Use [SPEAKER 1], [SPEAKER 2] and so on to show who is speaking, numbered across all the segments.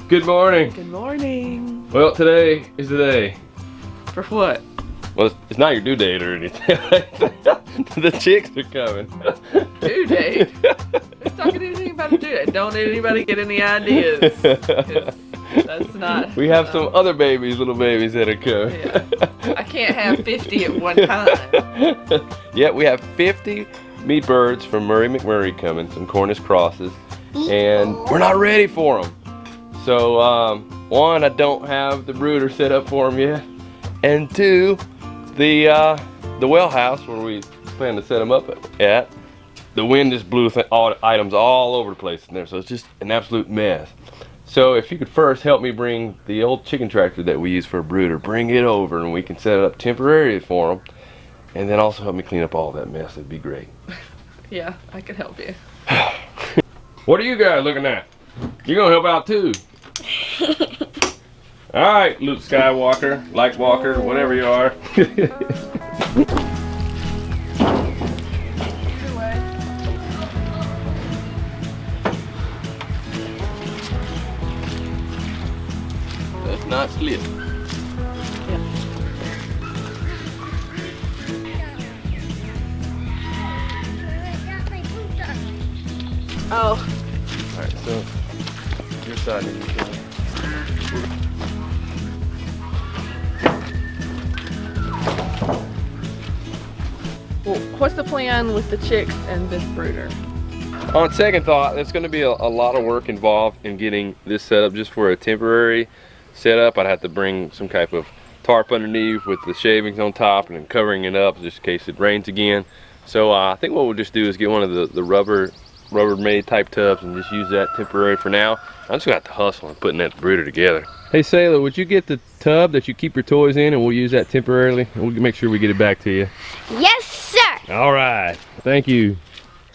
[SPEAKER 1] Good morning.
[SPEAKER 2] Good morning.
[SPEAKER 1] Well, today is the day.
[SPEAKER 2] For what?
[SPEAKER 1] Well, it's not your due date or anything. The chicks are coming.
[SPEAKER 2] Due date? Who's talking anything about a due date? Don't anybody get any ideas. 'Cause that's not.
[SPEAKER 1] We have some other babies, little babies that are coming.
[SPEAKER 2] Yeah. I can't have 50 at one time.
[SPEAKER 1] Yeah, we have 50 meat birds from Murray McMurray coming, some Cornish crosses, and we're not ready for them. So, one, I don't have the brooder set up for them yet, and two, the well house where we plan to set them up at, the wind just blew all the items all over the place in there, so it's just an absolute mess. So if you could first help me bring the old chicken tractor that we use for a brooder, bring it over and we can set it up temporarily for them, and then also help me clean up all that mess, it'd be great.
[SPEAKER 2] Yeah, I could help you.
[SPEAKER 1] What are you guys looking at? You're gonna help out too. Alright, Luke Skywalker, Light Walker, whatever you are. That's not slip.
[SPEAKER 2] Yeah. Oh.
[SPEAKER 1] Alright, so your side needs to go.
[SPEAKER 2] Well, what's the plan with the chicks and this brooder?
[SPEAKER 1] On second thought, there's going to be a lot of work involved in getting this set up just for a temporary setup. I'd have to bring some type of tarp underneath with the shavings on top and then covering it up just in case it rains again. So I think what we'll just do is get one of the Rubbermaid type tubs and just use that temporary for now. I'm just going to have to hustle and putting that brooder together. Hey Selah, would you get the tub that you keep your toys in and we'll use that temporarily? We'll make sure we get it back to you.
[SPEAKER 3] Yes, sir.
[SPEAKER 1] All right, thank you.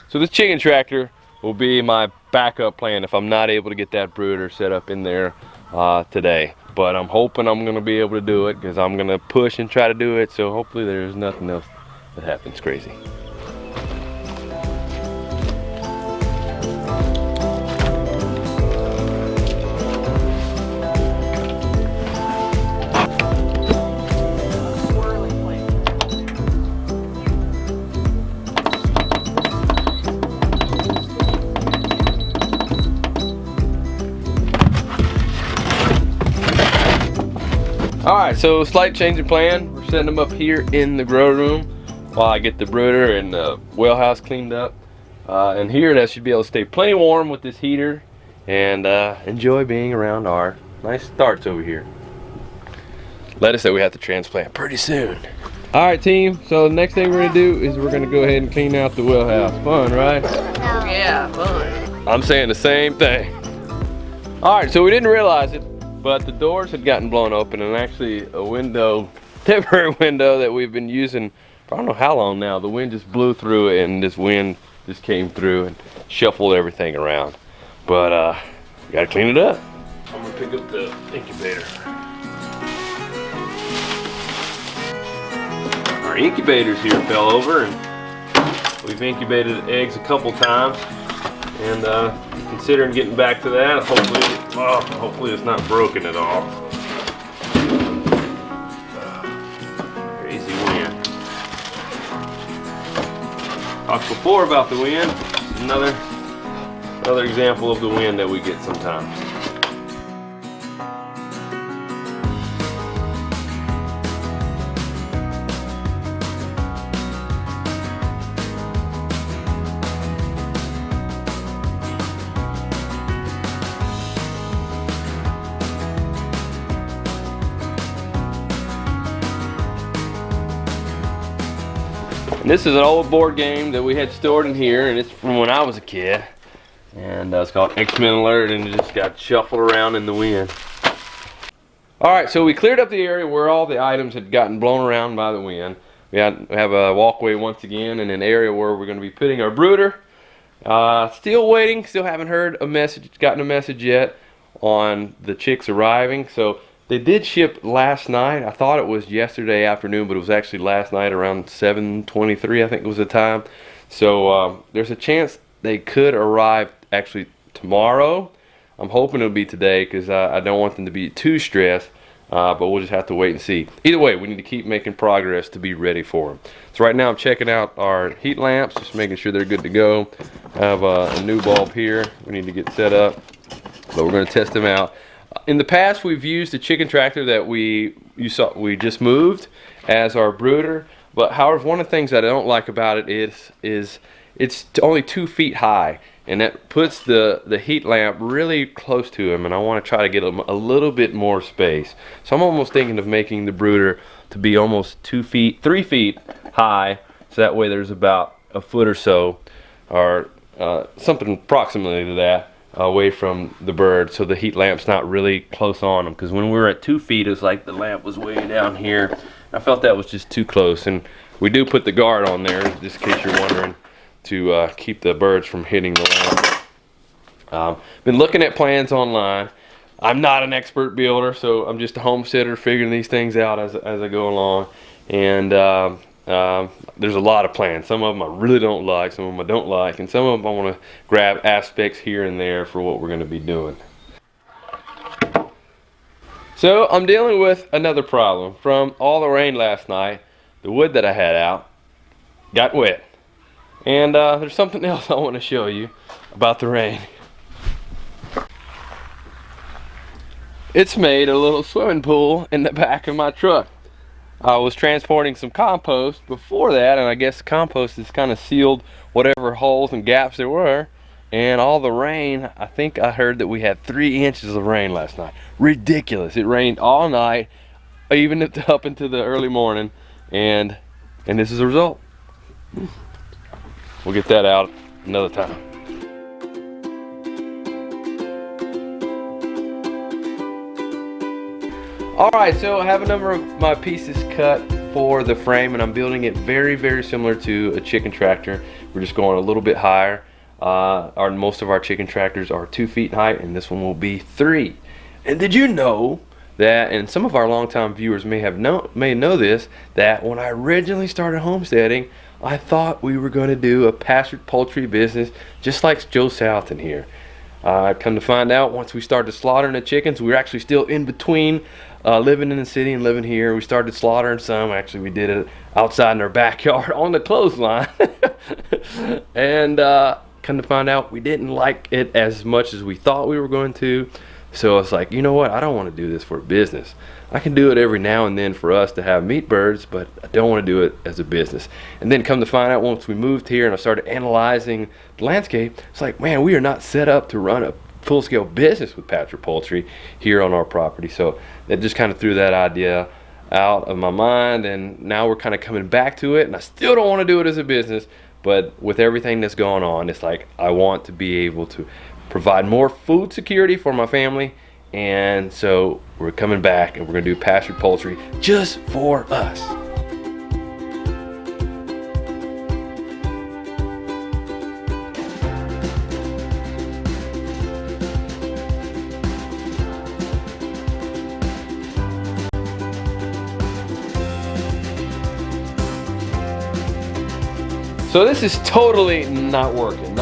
[SPEAKER 1] So this chicken tractor will be my backup plan if I'm not able to get that brooder set up in there today. But I'm hoping I'm gonna be able to do it because I'm gonna push and try to do it. So hopefully there's nothing else that happens crazy. Alright, so slight change of plan. We're setting them up here in the grow room while I get the brooder and the well house cleaned up. And here that should be able to stay plenty warm with this heater and enjoy being around our nice starts over here. Lettuce that we have to transplant pretty soon. Alright team, so the next thing we're going to do is we're going to go ahead and clean out the well house. Fun, right?
[SPEAKER 3] No.
[SPEAKER 2] Yeah, fun.
[SPEAKER 1] I'm saying the same thing. Alright, so we didn't realize it, but the doors had gotten blown open and actually a window, temporary window that we've been using for I don't know how long now, the wind just blew through it and this wind just came through and shuffled everything around. But we gotta clean it up. I'm gonna pick up the incubator. Our incubators here fell over and we've incubated eggs a couple times. And considering getting back to that, hopefully it's not broken at all. Crazy wind. Talked before about the wind. Another example of the wind that we get sometimes. And this is an old board game that we had stored in here, and it's from when I was a kid. And it's called X-Men Alert, and it just got shuffled around in the wind. Alright, so we cleared up the area where all the items had gotten blown around by the wind. We have a walkway once again, and an area where we're going to be putting our brooder. Still waiting, still haven't gotten a message yet on the chicks arriving. So they did ship last night. I thought it was yesterday afternoon, but it was actually last night around 7:23, I think was the time. So there's a chance they could arrive actually tomorrow. I'm hoping it'll be today because I don't want them to be too stressed. But we'll just have to wait and see. Either way, we need to keep making progress to be ready for them. So right now I'm checking out our heat lamps, just making sure they're good to go. I have a new bulb here we need to get set up, but we're going to test them out. In the past, we've used the chicken tractor that we just moved as our brooder. But however, one of the things that I don't like about it is it's only 2 feet high, and that puts the heat lamp really close to him, and I want to try to get him a little bit more space. So I'm almost thinking of making the brooder to be almost 3 feet high, so that way there's about a foot or so, or something approximately to that, away from the bird, so the heat lamp's not really close on them. Because when we were at 2 feet, it was like the lamp was way down here. I felt that was just too close, and we do put the guard on there, just in case you're wondering, to keep the birds from hitting the lamp. Been looking at plans online. I'm not an expert builder, so I'm just a homesteader figuring these things out as I go along. And there's a lot of plans. Some of them I really don't like, some of them I don't like, and some of them I want to grab aspects here and there for what we're going to be doing. So I'm dealing with another problem. From all the rain last night, the wood that I had out got wet. And there's something else I want to show you about the rain. It's made a little swimming pool in the back of my truck. I was transporting some compost before that, and I guess the compost has kind of sealed whatever holes and gaps there were. And all the rain, I think I heard that we had 3 inches of rain last night. Ridiculous. It rained all night, even up into the early morning, and this is the result. We'll get that out another time. Alright, so I have a number of my pieces cut for the frame, and I'm building it very, very similar to a chicken tractor. We're just going a little bit higher. Most of our chicken tractors are 2 feet in height, and this one will be 3. And did you know that, and some of our longtime viewers may know this, that when I originally started homesteading, I thought we were going to do a pastured poultry business just like Joe South in here. Come to find out, once we started slaughtering the chickens, we were actually still in between living in the city and living here. We started slaughtering some. Actually, we did it outside in our backyard on the clothesline. And come to find out, we didn't like it as much as we thought we were going to. So I was like, you know what, I don't want to do this for a business. I can do it every now and then for us to have meat birds, but I don't want to do it as a business. And then come to find out, once we moved here and I started analyzing the landscape, it's like, man, we are not set up to run a full-scale business with pastured poultry here on our property. So that just kind of threw that idea out of my mind, and now we're kind of coming back to it, and I still don't want to do it as a business. But with everything that's going on, it's like I want to be able to provide more food security for my family, and so we're coming back and we're going to do pastured poultry just for us. So this is totally not working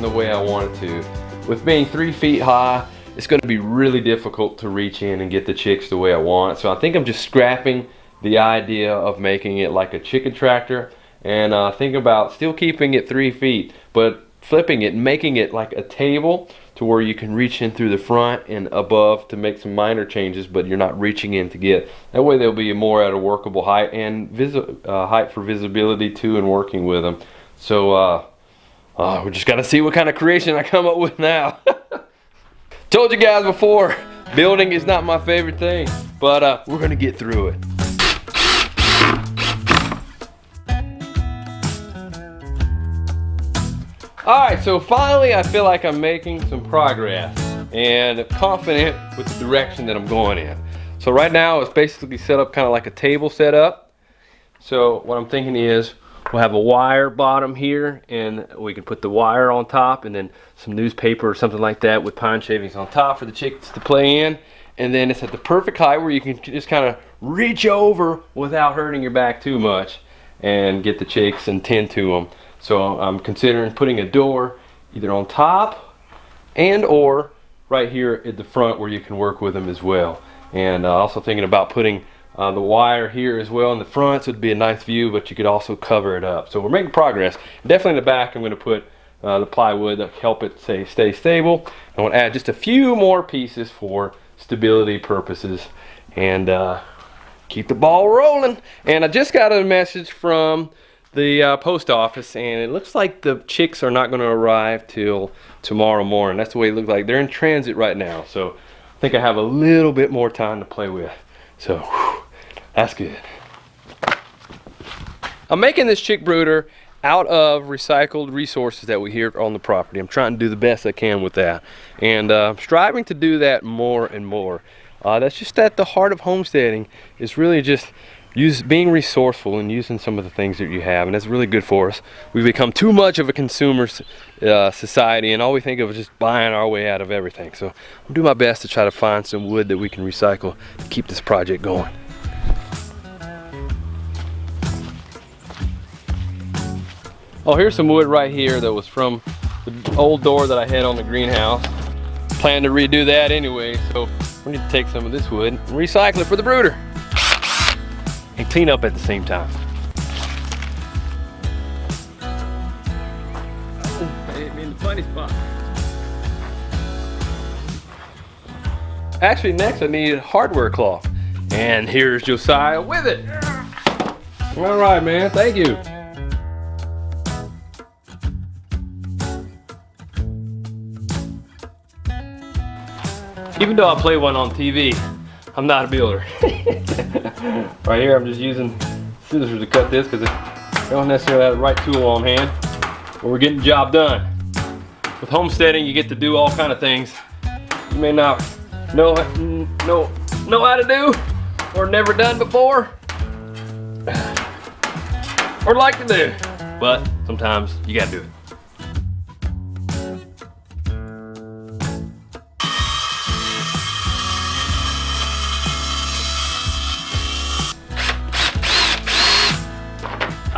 [SPEAKER 1] the way I want it to. With being 3 feet high, it's going to be really difficult to reach in and get the chicks the way I want. So I think I'm just scrapping the idea of making it like a chicken tractor, and think about still keeping it 3 feet, but flipping it, making it like a table to where you can reach in through the front and above to make some minor changes, but you're not reaching in to get. That way they'll be more at a workable height and height for visibility too, and working with them. So we just got to see what kind of creation I come up with now. Told you guys before, building is not my favorite thing, but we're going to get through it. Alright, so finally I feel like I'm making some progress and confident with the direction that I'm going in. So right now it's basically set up kind of like a table setup. So what I'm thinking is, we'll have a wire bottom here, and we can put the wire on top, and then some newspaper or something like that with pine shavings on top for the chicks to play in. And then it's at the perfect height where you can just kind of reach over without hurting your back too much and get the chicks and tend to them. So I'm considering putting a door either on top and or right here at the front where you can work with them as well. And also thinking about putting the wire here as well in the front, so it'd be a nice view, but you could also cover it up. So we're making progress. Definitely in the back I'm going to put the plywood to help it stay stable. I want to add just a few more pieces for stability purposes and keep the ball rolling. And I just got a message from the post office, and it looks like the chicks are not going to arrive till tomorrow morning. That's the way it looks like. They're in transit right now, so I think I have a little bit more time to play with. So whew, that's good. I'm making this chick brooder out of recycled resources that we hear on the property. I'm trying to do the best I can with that, and I'm striving to do that more and more. That's just at the heart of homesteading, is really just being resourceful and using some of the things that you have, and that's really good for us. We've become too much of a consumer society, and all we think of is just buying our way out of everything. So I'm doing my best to try to find some wood that we can recycle to keep this project going. Oh, here's some wood right here that was from the old door that I had on the greenhouse. Plan to redo that anyway, so we need to take some of this wood and recycle it for the brooder and clean up at the same time. Oh, I hit me in the funny spot. Actually, next I need hardware cloth, and here's Josiah with it. All right, man, thank you. Even though I play one on TV, I'm not a builder. Right here, I'm just using scissors to cut this because I don't necessarily have the right tool on hand, but we're getting the job done. With homesteading, you get to do all kind of things you may not know how to do, or never done before, or like to do, but sometimes you gotta do it.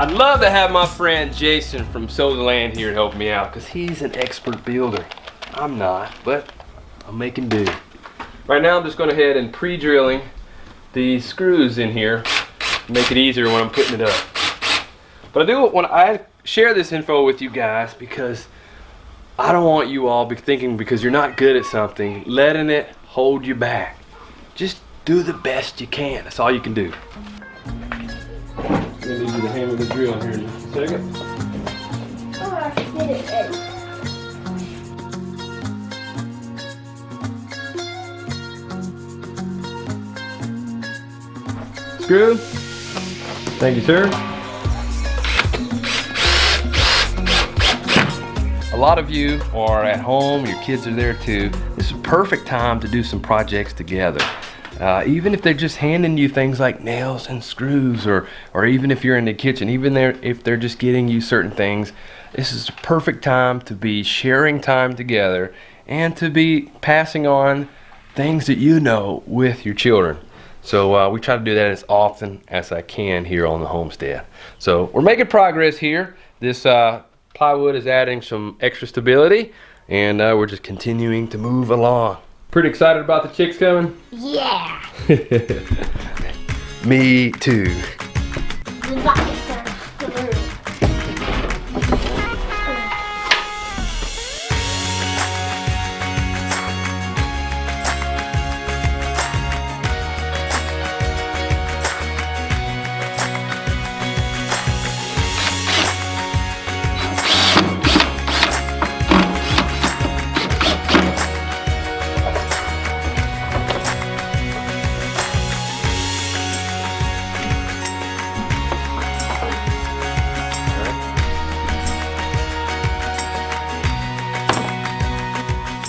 [SPEAKER 1] I'd love to have my friend Jason from Selah here to help me out, because he's an expert builder. I'm not, but I'm making do. Right now I'm just going ahead and pre-drilling these screws in here to make it easier when I'm putting it up. But I do want to share this info with you guys because I don't want you all thinking because you're not good at something, letting it hold you back. Just do the best you can. That's all you can do. I need you to hammer the drill in here in just a second.
[SPEAKER 3] Oh, I did it.
[SPEAKER 1] Screw. Thank you, sir. A lot of you are at home, your kids are there too. This is a perfect time to do some projects together. Even if they're just handing you things like nails and screws, or even if you're in the kitchen, even if they're just getting you certain things, this is a perfect time to be sharing time together and to be passing on things that you know with your children. So we try to do that as often as I can here on the homestead. So we're making progress here. This plywood is adding some extra stability, and we're just continuing to move along. Pretty excited about the chicks coming?
[SPEAKER 3] Yeah.
[SPEAKER 1] Me too.
[SPEAKER 3] Goodbye.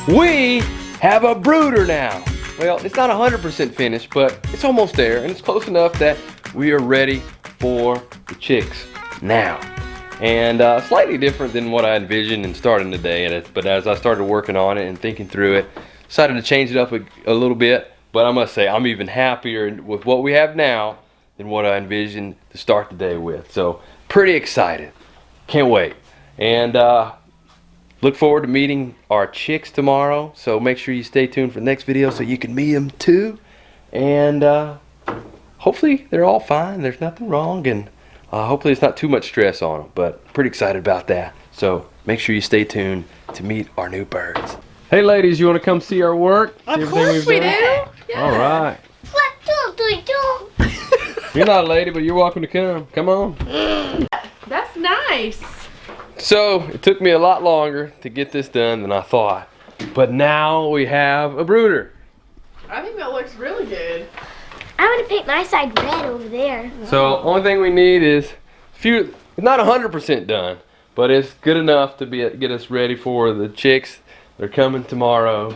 [SPEAKER 1] We have a brooder now. Well, it's not 100% finished, but it's almost there, and it's close enough that we are ready for the chicks now. And slightly different than what I envisioned in starting the day, but as I started working on it and thinking through it, decided to change it up a little bit. But I must say, I'm even happier with what we have now than what I envisioned to start the day with. So pretty excited. Can't wait. And look forward to meeting our chicks tomorrow. So make sure you stay tuned for the next video so you can meet them too. And hopefully they're all fine. There's nothing wrong, and hopefully it's not too much stress on them. But pretty excited about that. So make sure you stay tuned to meet our new birds. Hey ladies, you want to come see our work? See
[SPEAKER 2] Of course we do. Yeah.
[SPEAKER 1] All right.
[SPEAKER 3] 1, 2, 3, 2.
[SPEAKER 1] You're not a lady, but you're welcome to come. Come on.
[SPEAKER 2] That's nice.
[SPEAKER 1] So it took me a lot longer to get this done than I thought. But now we have a brooder.
[SPEAKER 2] I think that looks really good.
[SPEAKER 3] I'm gonna paint my side red over there.
[SPEAKER 1] So only thing we need is it's not 100% done, but it's good enough to get us ready for the chicks. They're coming tomorrow,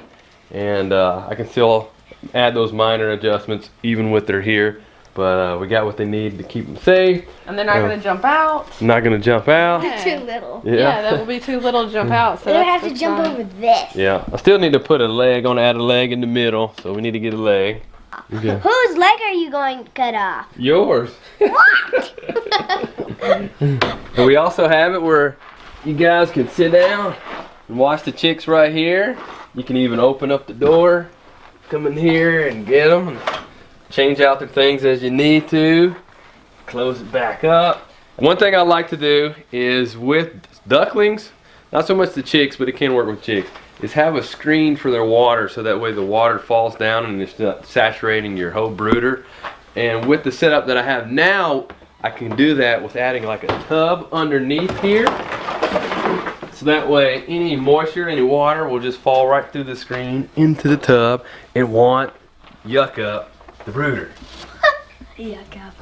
[SPEAKER 1] and I can still add those minor adjustments even with they're here. But we got what they need to keep them safe.
[SPEAKER 2] And they're not going to jump out.
[SPEAKER 1] Not going to jump out.
[SPEAKER 2] Yeah.
[SPEAKER 3] Too little.
[SPEAKER 2] Yeah, that will be too little to jump out. So
[SPEAKER 3] They're gonna have to jump over this.
[SPEAKER 1] Yeah, I still need to put a leg, gonna add a leg in the middle, so we need to get a leg. Okay.
[SPEAKER 3] Whose leg are you going to cut off?
[SPEAKER 1] Yours.
[SPEAKER 3] What?
[SPEAKER 1] And we also have it where you guys can sit down and watch the chicks right here. You can even open up the door, come in here and get them, and change out their things as you need to. Close it back up. One thing I like to do is with ducklings, not so much the chicks, but it can work with chicks, is have a screen for their water so that way the water falls down and it's not saturating your whole brooder. And with the setup that I have now, I can do that with adding like a tub underneath here. So that way any moisture, any water will just fall right through the screen into the tub and won't yuck up the brooder.
[SPEAKER 3] Yuck up.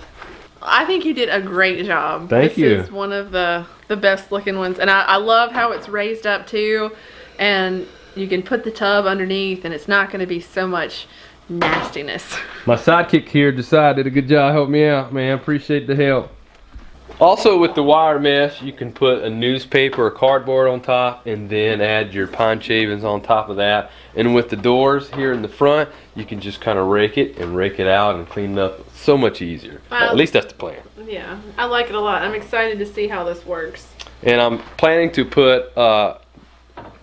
[SPEAKER 2] I think you did a great job.
[SPEAKER 1] Thank you.
[SPEAKER 2] This is one of the best looking ones. And I love how it's raised up too. And you can put the tub underneath and it's not going to be so much nastiness.
[SPEAKER 1] My sidekick here, Josiah, did a good job helping me out, man. Appreciate the help. Also with the wire mesh, you can put a newspaper or cardboard on top and then add your pine shavings on top of that. And with the doors here in the front, you can just kind of rake it out and clean it up so much easier. At least that's the plan.
[SPEAKER 2] Yeah, I like it a lot. I'm excited to see how this works.
[SPEAKER 1] And I'm planning to put a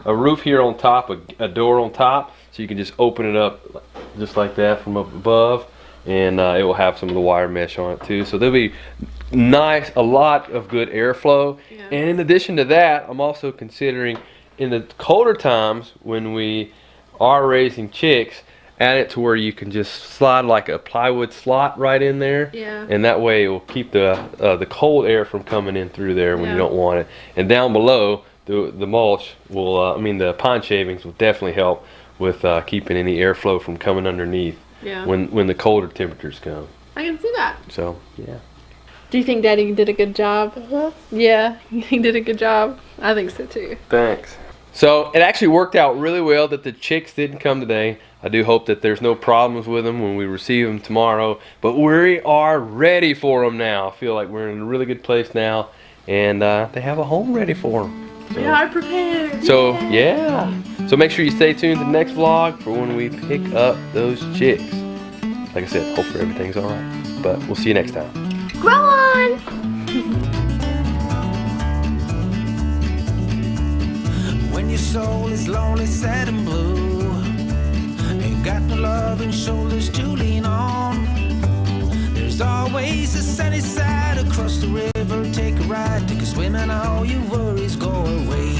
[SPEAKER 1] roof here on top, a door on top, so you can just open it up just like that from up above, and it will have some of the wire mesh on it too. So there'll be a lot of good airflow.
[SPEAKER 2] Yeah.
[SPEAKER 1] And in addition to that, I'm also considering in the colder times when we are raising chicks, add it to where you can just slide like a plywood slot right in there.
[SPEAKER 2] Yeah.
[SPEAKER 1] And that way it will keep the cold air from coming in through there when you don't want it. And down below, the mulch will, the pine shavings will definitely help with keeping any airflow from coming underneath when the colder temperatures come.
[SPEAKER 2] I can see that.
[SPEAKER 1] So, yeah.
[SPEAKER 2] Do you think Daddy did a good job? Yeah, he did a good job. I think so too.
[SPEAKER 1] Thanks. So it actually worked out really well that the chicks didn't come today. I do hope that there's no problems with them when we receive them tomorrow. But we are ready for them now. I feel like we're in a really good place now. And they have a home ready for them. So,
[SPEAKER 2] We are prepared.
[SPEAKER 1] So, yeah. So make sure you stay tuned to the next vlog for when we pick up those chicks. Like I said, hopefully everything's alright. But we'll see you next time.
[SPEAKER 3] Grow on!
[SPEAKER 4] When your soul is lonely, sad and blue, ain't got no loving shoulders to lean on, there's always a sunny side across the river. Take a ride, take a swim, and all your worries go away.